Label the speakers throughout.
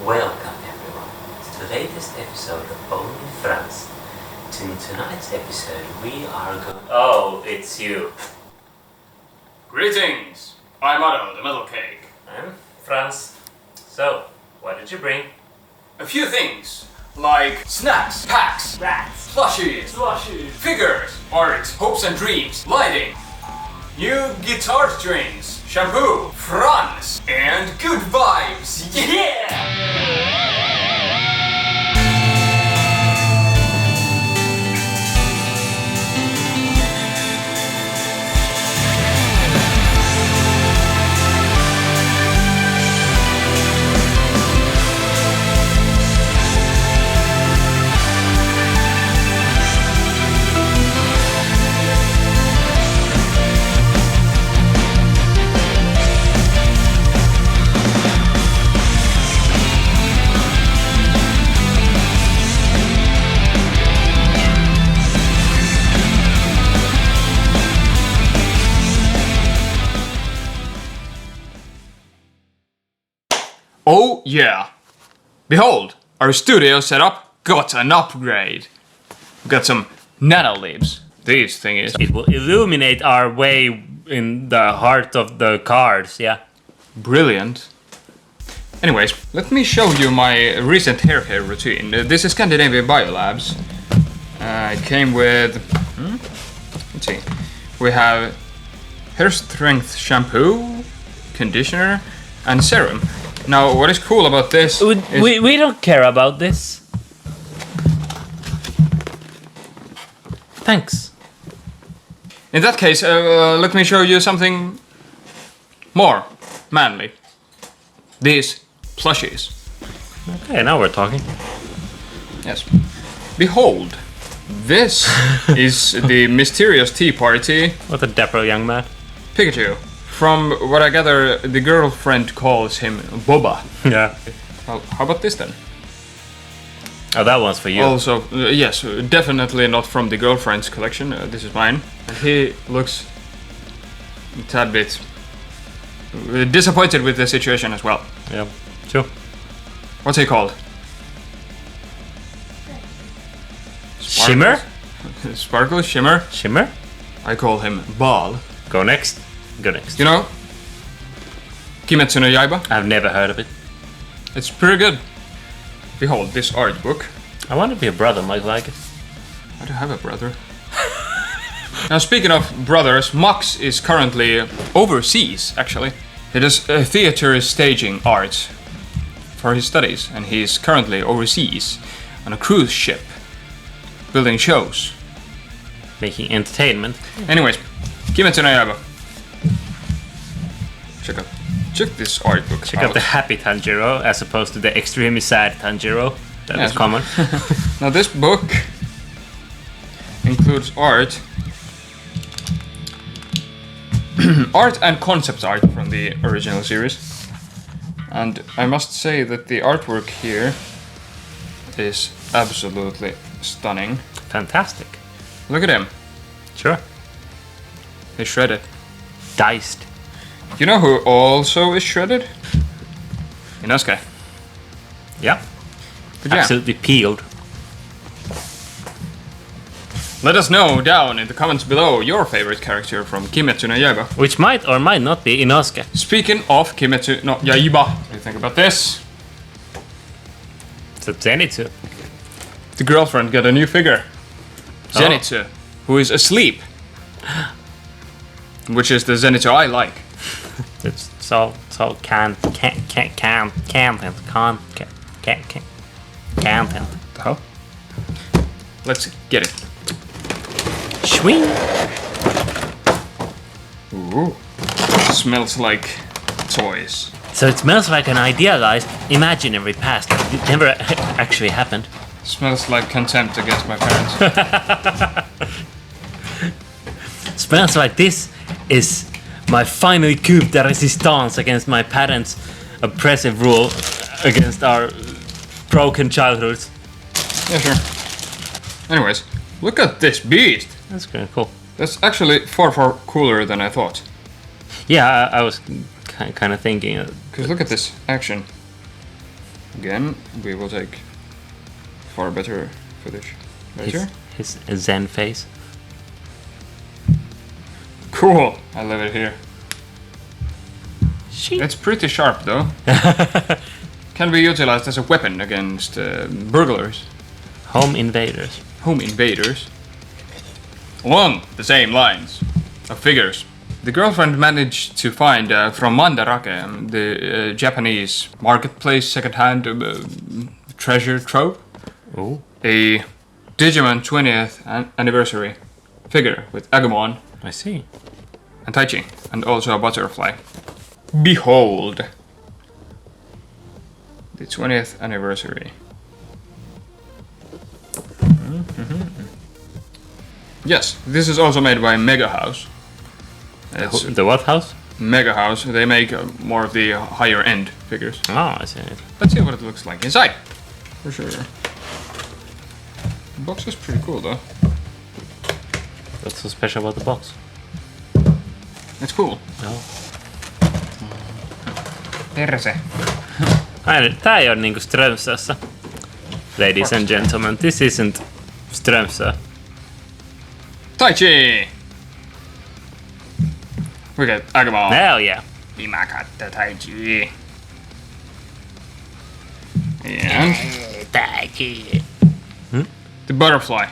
Speaker 1: Welcome everyone to the latest episode of Only France. In tonight's episode we are going... Oh, it's you.
Speaker 2: Greetings! I'm Otto, the Metalkake.
Speaker 1: I'm Franz. So, what did you bring?
Speaker 2: A few things, like snacks, packs,
Speaker 1: Rats,
Speaker 2: plushies, figures, art, hopes and dreams, lighting, new guitar strings, shampoo, Franz, and good vibes! Yeah!
Speaker 3: Oh yeah! Behold, our studio setup got an upgrade. We got some Nanoleafs. These thingies.
Speaker 1: It will illuminate our way in the heart of the cards, yeah.
Speaker 3: Brilliant. Anyways, let me show you my recent hair care routine. This is Scandinavian Biolabs. It came with... let's see. We have hair strength shampoo, conditioner, and serum. Now, what is cool about this is...
Speaker 1: We don't care about this. Thanks.
Speaker 3: In that case, let me show you something more manly. These plushies.
Speaker 1: Okay, now we're talking.
Speaker 3: Yes. Behold, this is the mysterious tea party
Speaker 1: What a dapper young man.
Speaker 3: Pikachu. From what I gather, the girlfriend calls him Boba.
Speaker 1: Yeah.
Speaker 3: Well, how about this then?
Speaker 1: Oh, that one's for you.
Speaker 3: Also, yes, definitely not from the girlfriend's collection. This is mine. And he looks a tad bit disappointed with the situation as well.
Speaker 1: Yeah, sure.
Speaker 3: What's he called?
Speaker 1: Shimmer?
Speaker 3: Sparkle? Shimmer?
Speaker 1: Shimmer?
Speaker 3: I call him Ball.
Speaker 1: Go next. Go next.
Speaker 3: You know, Kimetsu no Yaiba?
Speaker 1: I've never heard of it.
Speaker 3: It's pretty good. Behold, this art book.
Speaker 1: I want to be a brother, might like it.
Speaker 3: I don't have a brother. Now, speaking of brothers, Max is currently overseas, actually. He does theater staging art for his studies, and he's currently overseas on a cruise ship, building shows.
Speaker 1: Making entertainment.
Speaker 3: Anyways, Kimetsu no Yaiba. Check this art book
Speaker 1: Check out the happy Tanjiro as opposed to the extremely sad Tanjiro. That is
Speaker 3: Yes.
Speaker 1: common.
Speaker 3: Now this book includes art, art and concept art from the original series. And I must say that the artwork here is absolutely stunning.
Speaker 1: Fantastic.
Speaker 3: Look at him,
Speaker 1: Sure.
Speaker 3: he's shredded.
Speaker 1: Diced.
Speaker 3: You know who also is shredded? Inosuke.
Speaker 1: Yeah.
Speaker 3: But yeah,
Speaker 1: Absolutely peeled.
Speaker 3: let us know down in the comments below your favorite character from Kimetsu no Yaiba.
Speaker 1: Which might or might not be Inosuke.
Speaker 3: Speaking of Kimetsu no Yaiba, what do you think about this?
Speaker 1: So Zenitsu.
Speaker 3: The girlfriend got a new figure. Zenitsu, who is asleep. Which is the Zenitsu I like.
Speaker 1: It's so can't content.
Speaker 3: How? Let's get it.
Speaker 1: Swing.
Speaker 3: Ooh. Smells like toys.
Speaker 1: So it smells like an idealized, imaginary past that never actually happened.
Speaker 3: Smells like contempt against my parents.
Speaker 1: Smells like this is my final coup de resistance against my parents' oppressive rule against our broken childhoods.
Speaker 3: Yeah, sure. Anyways, look at this beast.
Speaker 1: That's kind of cool.
Speaker 3: That's actually far cooler than I thought.
Speaker 1: Yeah, I was kind of thinking.
Speaker 3: Because look at this action. Again, we will take far better footage later.
Speaker 1: His zen face.
Speaker 3: Cool! I love it here. It's pretty sharp though. Can be utilized as a weapon against burglars.
Speaker 1: Home invaders.
Speaker 3: Home invaders. Along the same lines of figures. The girlfriend managed to find from Mandarake, the Japanese marketplace second-hand treasure trove, a Digimon 20th anniversary figure with Agumon
Speaker 1: I see.
Speaker 3: and Taichi, and also a butterfly. Behold! The 20th anniversary. Yes, this is also made by Mega House. It's
Speaker 1: The what house?
Speaker 3: Mega House. They make more of the higher end figures.
Speaker 1: Oh, I see.
Speaker 3: Let's see what it looks like inside. For sure. The box is pretty cool though.
Speaker 1: What's so special about the box?
Speaker 3: It's cool.
Speaker 1: No.
Speaker 3: Terse.
Speaker 1: Tää ei oo niinku Strömsössä. Ladies and gentlemen, this isn't Strömsö.
Speaker 3: Taichi! We get Agumon.
Speaker 1: Hell yeah.
Speaker 3: Imakatta Taichi. And the butterfly.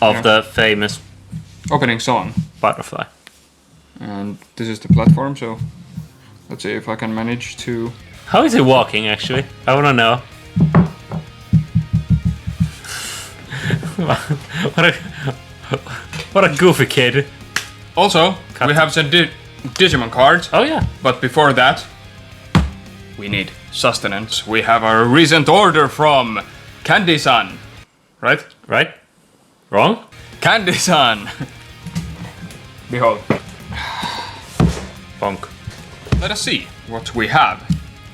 Speaker 1: Of the famous
Speaker 3: Opening song.
Speaker 1: butterfly.
Speaker 3: And this is the platform, so let's see if I can manage to...
Speaker 1: How is he walking actually? I wanna know. what a goofy kid.
Speaker 3: Also, we have some Digimon cards,
Speaker 1: Oh yeah.
Speaker 3: but before that, we need sustenance. We have a recent order from Candysan, right?
Speaker 1: Right? Wrong?
Speaker 3: Candysan! Behold.
Speaker 1: Bonk.
Speaker 3: Let us see what we have.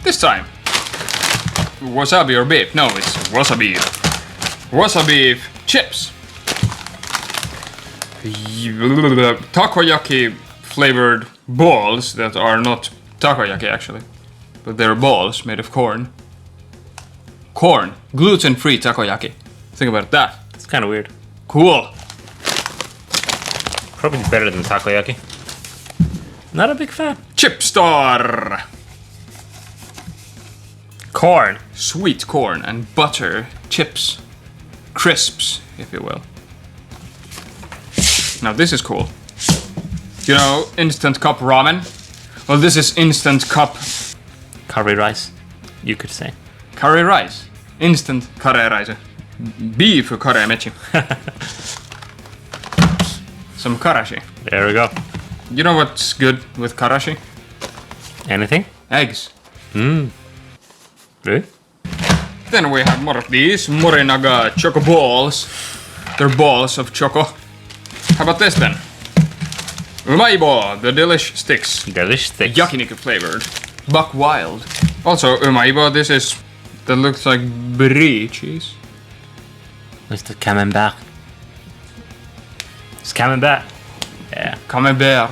Speaker 3: This time. Wasabi or beef? No, it's wasabi. Wasabi chips. Takoyaki flavored balls that are not takoyaki actually, but they're balls made of corn. Corn. Gluten-free takoyaki. Think about that.
Speaker 1: It's kind of weird.
Speaker 3: Cool.
Speaker 1: Probably better than takoyaki. Not a big fan.
Speaker 3: Chip Star.
Speaker 1: Corn.
Speaker 3: Sweet corn and butter chips. Crisps, if you will. Now this is cool. You know, instant cup ramen? Well, this is instant cup
Speaker 1: Curry rice, you could say.
Speaker 3: curry rice. Instant curry rice. Beef curry mechi. Some karashi.
Speaker 1: There we go.
Speaker 3: You know what's good with karashi?
Speaker 1: Anything?
Speaker 3: Eggs.
Speaker 1: Really?
Speaker 3: Then we have more of these Morinaga choco balls. They're balls of choco. How about this then? Umaibo, the delish sticks.
Speaker 1: Delish thick.
Speaker 3: Yakiniku flavored. Buck Wild. Also, Umaibo, this is... That looks like brie cheese.
Speaker 1: Mr. Camembert. It's Camembert. Yeah.
Speaker 3: Camembert.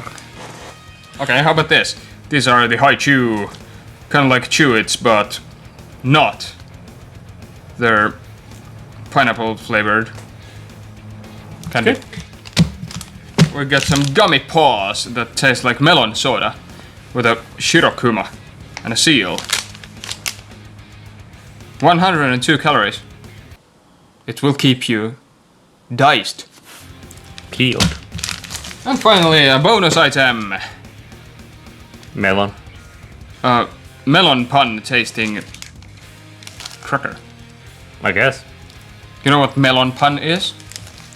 Speaker 3: Okay, how about this? These are the Haichu. Kind of like Chewits, but not. They're pineapple flavored. Candy.
Speaker 1: Good.
Speaker 3: We got some gummy paws that taste like melon soda with a shirokuma and a seal. 102 calories. It will keep you diced.
Speaker 1: Peeled.
Speaker 3: And finally, a bonus item.
Speaker 1: Melon.
Speaker 3: Melon pun tasting cracker.
Speaker 1: I guess.
Speaker 3: You know what melon pun is?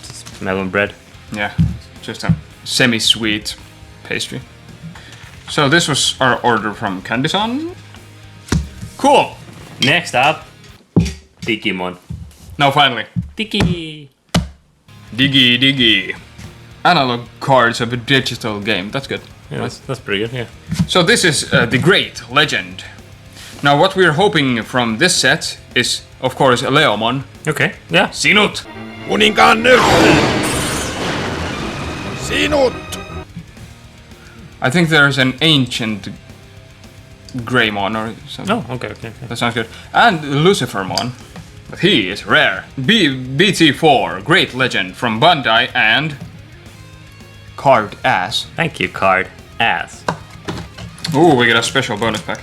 Speaker 1: It's melon bread.
Speaker 3: Yeah, just a semi-sweet pastry. So this was our order from Candysan. Cool!
Speaker 1: Next up, Digimon.
Speaker 3: Now finally,
Speaker 1: Digi.
Speaker 3: Diggy. Analog cards of a digital game, that's good.
Speaker 1: Yeah, that's pretty good, yeah.
Speaker 3: So this is the Great Legend. Now what we're hoping from this set is, of course, a Leomon.
Speaker 1: Okay, yeah.
Speaker 3: Sinut!
Speaker 4: Kuninkaan nyhti! Sinut!
Speaker 3: I think there's an ancient Greymon or something.
Speaker 1: Oh, okay.
Speaker 3: That sounds good. And Lucifermon. But he is rare. BT4 Great Legend from Bandai and Carved Ass.
Speaker 1: Thank you, card ass.
Speaker 3: Ooh, we get a special bonus pack.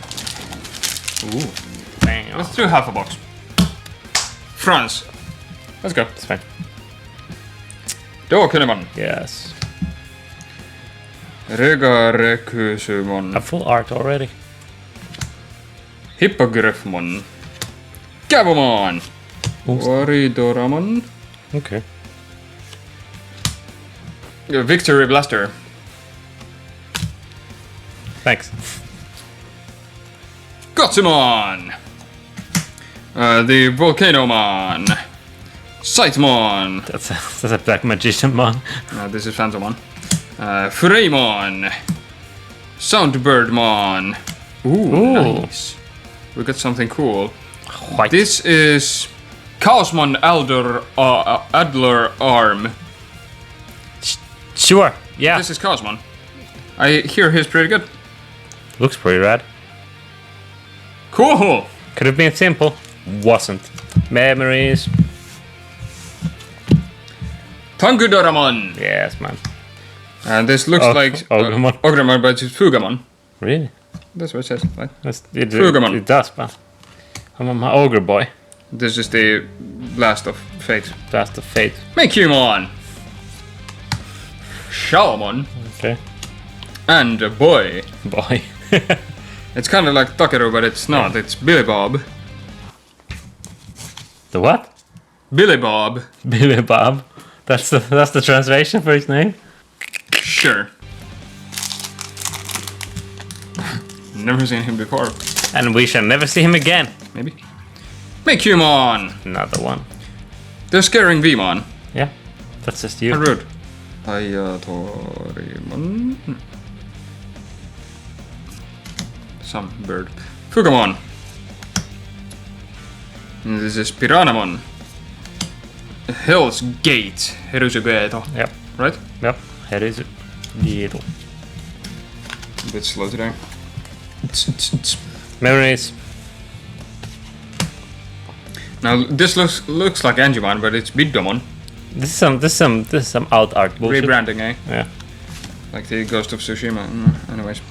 Speaker 1: Ooh, bam.
Speaker 3: Let's do half a box. France. Let's go.
Speaker 1: It's fine.
Speaker 3: Då kunde man.
Speaker 1: Yes.
Speaker 3: Regarecusumon.
Speaker 1: A full art already.
Speaker 3: Hippogryphmon. Gabumon. Oridoramon.
Speaker 1: Okay.
Speaker 3: Victory Blaster.
Speaker 1: Thanks.
Speaker 3: Gotsumon. The Volcanomon. Sightmon.
Speaker 1: That's a black magician mon.
Speaker 3: This is Phantomon. Freymon. Soundbirdmon. Ooh, nice. We got something cool.
Speaker 1: White.
Speaker 3: This is Chaosmon Adler Arm.
Speaker 1: Sure. Yeah.
Speaker 3: This is Chaosmon. I hear he's pretty good.
Speaker 1: Looks pretty rad.
Speaker 3: Cool.
Speaker 1: Could have been simple. Wasn't. Memories.
Speaker 3: Tangudoramon.
Speaker 1: Yes, man.
Speaker 3: And this looks like
Speaker 1: Ogremon.
Speaker 3: Ogremon, but it's Fugamon.
Speaker 1: Really?
Speaker 3: That's what it says, right?
Speaker 1: Fugamon. It does, man. I'm my ogre boy.
Speaker 3: This is the Blast of Fate.
Speaker 1: Blast of fate.
Speaker 3: Mekumon. Shaomon.
Speaker 1: Okay.
Speaker 3: And a boy.
Speaker 1: Boy.
Speaker 3: It's kind of like Takeru, but it's not. It's Billy Bob.
Speaker 1: The what?
Speaker 3: Billy Bob.
Speaker 1: Billy Bob. That's the translation for his name?
Speaker 3: Sure. Never seen him before.
Speaker 1: And we shall never see him again.
Speaker 3: Maybe. Mekumon.
Speaker 1: Another one.
Speaker 3: The Scaring Vmon.
Speaker 1: Yeah. That's just you.
Speaker 3: How rude. Hayatorimon. Some bird. Fugamon. And this is Piranamon. Hell's Gate. Herusugeto.
Speaker 1: Yep.
Speaker 3: Right?
Speaker 1: Yep. Here is it. Little.
Speaker 3: A bit slow today.
Speaker 1: Memories.
Speaker 3: Now this looks like Angemon, but it's Biddomon.
Speaker 1: This is some out art bullshit.
Speaker 3: Rebranding, eh?
Speaker 1: Yeah.
Speaker 3: Like the Ghost of Tsushima. Anyways.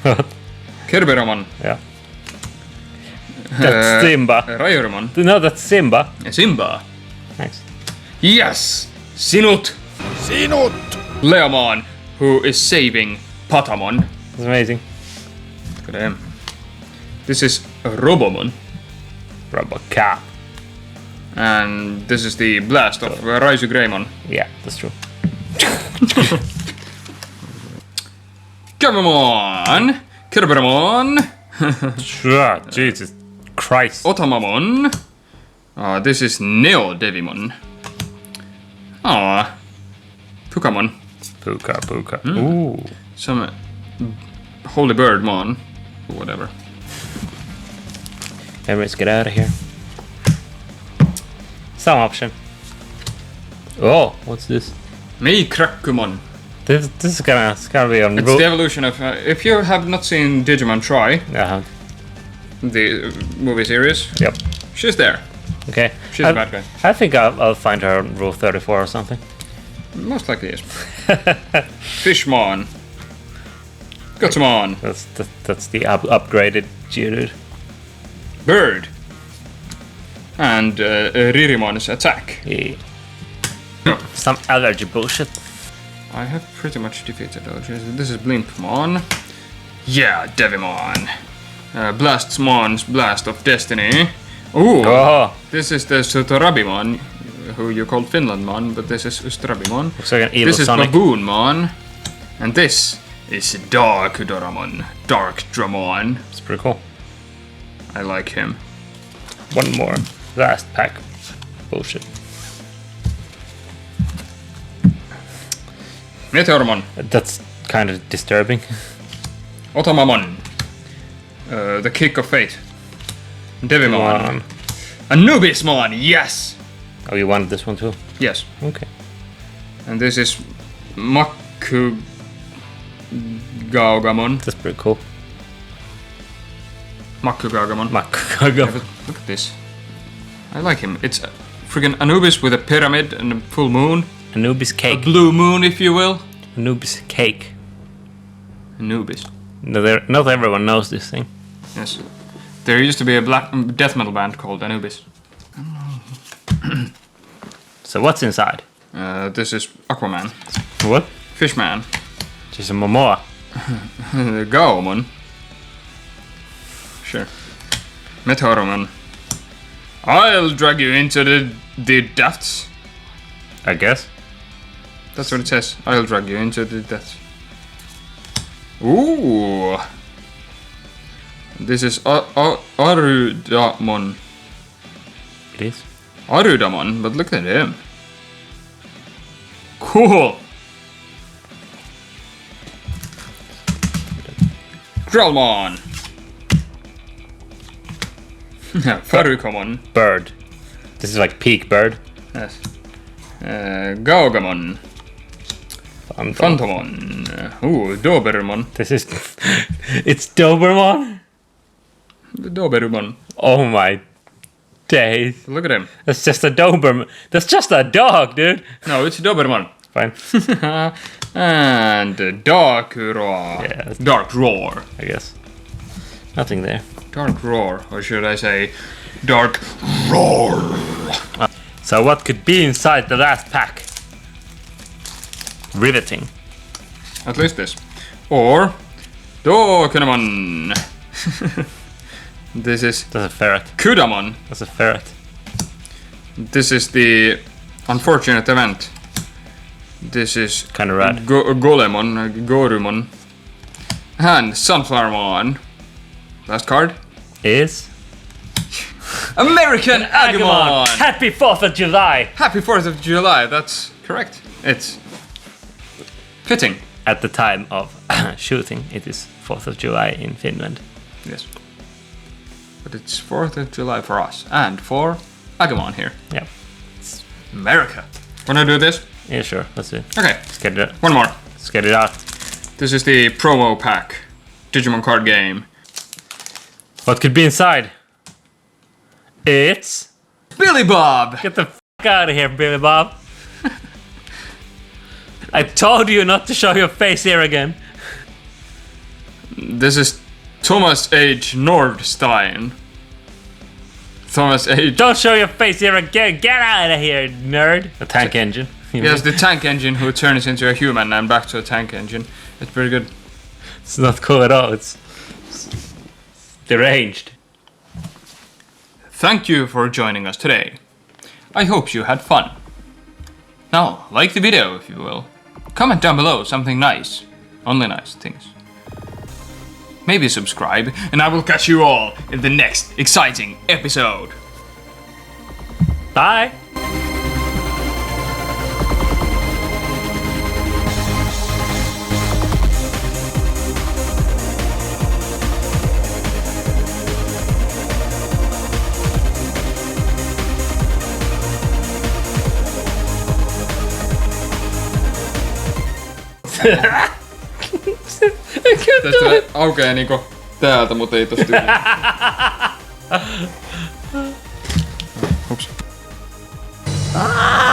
Speaker 3: Kerberamon.
Speaker 1: Yeah. That's Simba.
Speaker 3: Rayurumon.
Speaker 1: No, that's Simba.
Speaker 3: Simba.
Speaker 1: Thanks.
Speaker 3: Yes! Sinut!
Speaker 4: Sinut!
Speaker 3: Leomon, who is saving Patamon.
Speaker 1: That's amazing.
Speaker 3: Look at him. This is Robomon.
Speaker 1: Robocop.
Speaker 3: And this is the blast of Raizu Greymon.
Speaker 1: Yeah, that's true.
Speaker 3: Gabumon! Kerberamon!
Speaker 1: Sure. Jesus Christ.
Speaker 3: Otamamon. This is Neo Devimon. Pukamon.
Speaker 1: Puka. Ooh.
Speaker 3: Some Holy Birdmon. Whatever.
Speaker 1: Everyone, get out of here. Some option. Oh, what's this?
Speaker 3: Meikrakkumon.
Speaker 1: This is gonna be on.
Speaker 3: It's the evolution of. If you have not seen Digimon Try, the movie series,
Speaker 1: Yep.
Speaker 3: she's there.
Speaker 1: Okay.
Speaker 3: She's a bad guy.
Speaker 1: I think I'll find her on Rule 34 or something.
Speaker 3: Most likely is. Fishmon. Gotsumon.
Speaker 1: That's the upgraded Geodude.
Speaker 3: Bird. And Ririmon's attack.
Speaker 1: Yeah. Some allergy bullshit.
Speaker 3: I have pretty much defeated allergies. This is Blimpmon. Yeah, Devimon. Blastmon's Blast of Destiny. Ooh.
Speaker 1: Oh.
Speaker 3: This is the Sutorabimon, who you called Finlandmon, but this is Ustrabimon.
Speaker 1: Looks like an evil
Speaker 3: This is
Speaker 1: Sonic.
Speaker 3: Baboonmon. And this is Dark Doramon. Dark Dramon.
Speaker 1: It's pretty cool.
Speaker 3: I like him.
Speaker 1: One more. Last pack. Bullshit.
Speaker 3: Meteormon.
Speaker 1: That's kind of disturbing.
Speaker 3: Otamamon. The Kick of Fate. Devimon.
Speaker 1: One.
Speaker 3: Anubismon, yes!
Speaker 1: Oh, you wanted this one too?
Speaker 3: Yes.
Speaker 1: Okay.
Speaker 3: And this is Makugaugamon.
Speaker 1: That's pretty cool.
Speaker 3: Makugagamon.
Speaker 1: Makugagamon.
Speaker 3: Look at this. I like him. It's freaking Anubis with a pyramid and a full moon.
Speaker 1: Anubis
Speaker 3: A
Speaker 1: cake.
Speaker 3: blue moon, if you will.
Speaker 1: Anubis cake.
Speaker 3: Anubis.
Speaker 1: No, not everyone knows this thing.
Speaker 3: Yes. There used to be a black death metal band called Anubis.
Speaker 1: So what's inside?
Speaker 3: This is Aquaman.
Speaker 1: What?
Speaker 3: Fishman.
Speaker 1: Just a Momoa.
Speaker 3: Gaomon. Sure. Meteoromon. I'll drag you into the depths.
Speaker 1: I guess.
Speaker 3: That's what it says. I'll drag you into the depths. Ooh. This is Arudamon.
Speaker 1: It is.
Speaker 3: Arudamon, but look at him. Cool. Growlmon. Farukomon.
Speaker 1: Bird. This is like peak bird.
Speaker 3: Yes. Gaugamon. Phantomon. Dobermon.
Speaker 1: This is. It's Doberman?
Speaker 3: Dobermon.
Speaker 1: Oh my days.
Speaker 3: Look at him.
Speaker 1: That's just a Doberman. That's just a dog, dude.
Speaker 3: No, it's Doberman.
Speaker 1: Fine.
Speaker 3: And Dark Roar.
Speaker 1: Yeah.
Speaker 3: Dark Roar.
Speaker 1: I guess. Nothing there.
Speaker 3: Dark Roar. Or should I say Dark Roar?
Speaker 1: So what could be inside the last pack? Riveting.
Speaker 3: At least this. Or Dokunemon. This is
Speaker 1: That's a ferret.
Speaker 3: Kudamon.
Speaker 1: That's a ferret.
Speaker 3: This is the unfortunate event. This is
Speaker 1: Kinda rad.
Speaker 3: Golemon, Gorumon. And Sunflowermon. Last card.
Speaker 1: Is
Speaker 3: American Agumon!
Speaker 1: Happy 4th of July!
Speaker 3: Happy 4th of July, that's correct. It's fitting.
Speaker 1: At the time of shooting, it is 4th of July in Finland.
Speaker 3: Yes. But it's 4th of July for us and for Agumon here.
Speaker 1: Yeah.
Speaker 3: America. Wanna do this?
Speaker 1: Yeah, sure. Let's do it.
Speaker 3: Okay,
Speaker 1: Let's get it,
Speaker 3: one more.
Speaker 1: let's get it out.
Speaker 3: This is the promo pack. Digimon card game.
Speaker 1: What could be inside? It's...
Speaker 3: Billy Bob!
Speaker 1: Get the f*** out of here, Billy Bob. I told you not to show your face here again.
Speaker 3: This is Thomas H. Nordstein. Thomas H.
Speaker 1: Don't show your face here again. Get out of here, nerd. A tank engine.
Speaker 3: Yes, the tank engine who turns into a human and back to a tank engine. It's pretty good.
Speaker 1: It's not cool at all. It's deranged.
Speaker 3: Thank you for joining us today. I hope you had fun. Now, like the video if you will. Comment down below something nice. Only nice things. Maybe subscribe, and I will catch you all in the next exciting episode.
Speaker 1: Bye.
Speaker 3: Tästä aukeaa niinku täältä, mutta ei tosta yli. Ups.
Speaker 4: Ah!